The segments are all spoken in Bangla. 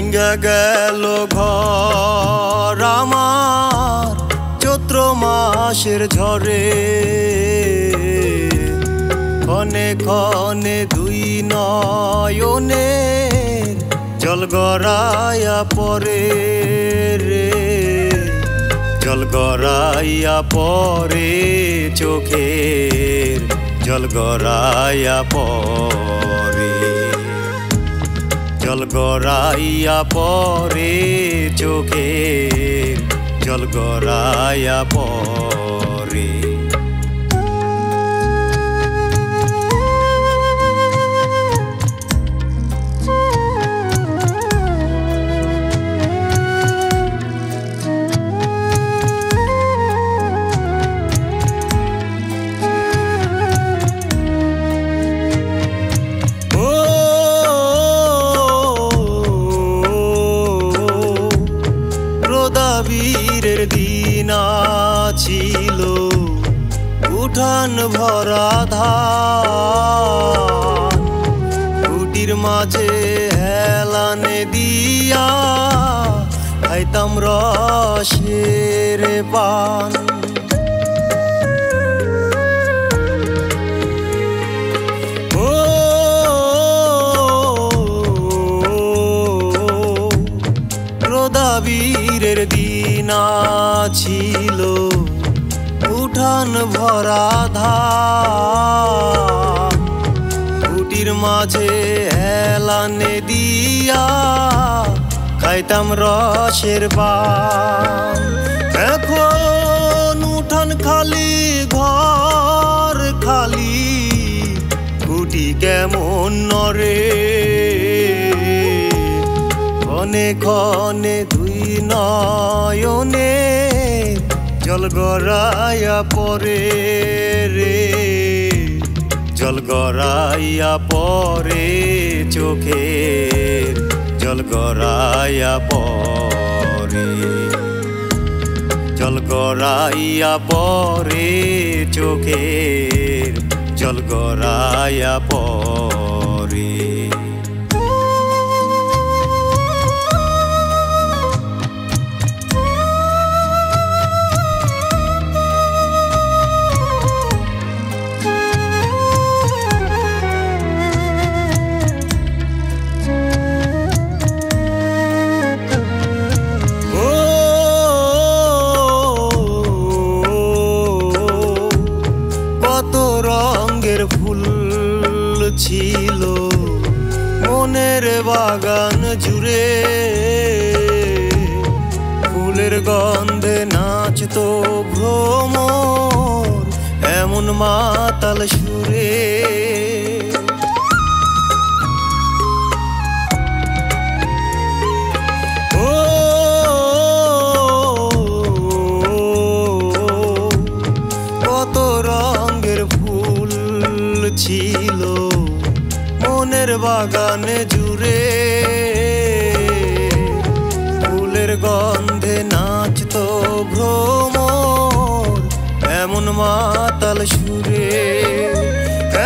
ভাঙ্গা গেল ঘর আমার চৈত্র মাসের ঝড়ে, ক্ষণে ক্ষণে দুই নয়নের জল গড়াইয়া পরে রে, জল গড়াইয়া পরে চোখের জল গড়াইয়া পরে, জল গড়াইয়া পরে চোখের জল গড়াইয়া পরে। বীরের দিন ছিল উঠান ভরা ধান, কুটির মাঝে হেলানে দিয়া খাইতাম রসের পান। বীরের দিন ছিল উঠান ভরা ধান, কুটির মাঝে হেলানে দিয়া খাইতাম রসের পান। এখন উঠান খালি ঘর খালি, কুটি কেমন নরে, ক্ষণে ক্ষণে দুই নয়নে জল গড়াইয়া পরে রে, জল গড়াইয়া পরে চোখের জল গড়াইয়া পরে, জল গড়াইয়া পরে চোখের জল গড়াইয়া পরে। রঙের ফুল ছিল মনের বাগান জুড়ে, ফুলের গন্ধে নাচতো ভ্রমর এমন মাতাল সুরে। ছিল মনের বাগানে জুড়ে, ফুলের গন্ধে নাচতো ভ্রমর এমন মাতাল সুরে।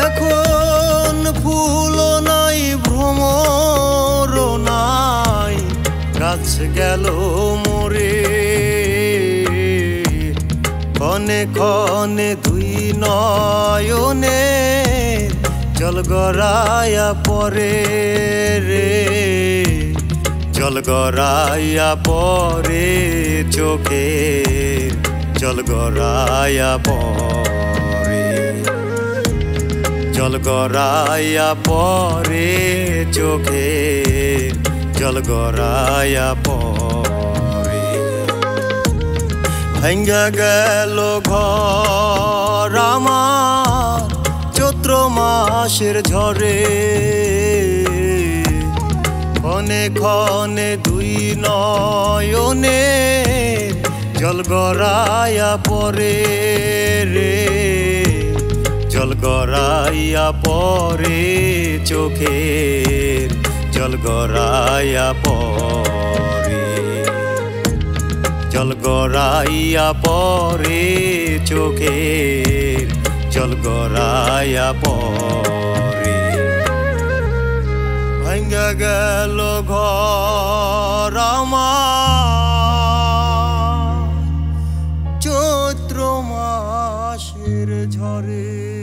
এখন ফুলও নাই ভ্রমরও নাই, গাছ গেল মরে, ক্ষণে ক্ষণে দুই নয়নে জল গড়াইয়া পরে রে, জল গড়াইয়া পরে চোখের জল গড়াইয়া পরে, জল গড়াইয়া পরে চোখের জল গড়াইয়া পরে। ভাঙ্গা গেল ঘর আমার চৈত্র মাসের ঝড়ে, ক্ষণে ক্ষণে দুই নয়নে জল গড়াইয়া পরে রে, জল গড়াইয়া পরে চোখের জল গড়াইয়া পরে, জল গড়াইয়া পরে চোখের জল গড়াইয়া পরে। ভাঙ্গা গেল ঘর ঝরে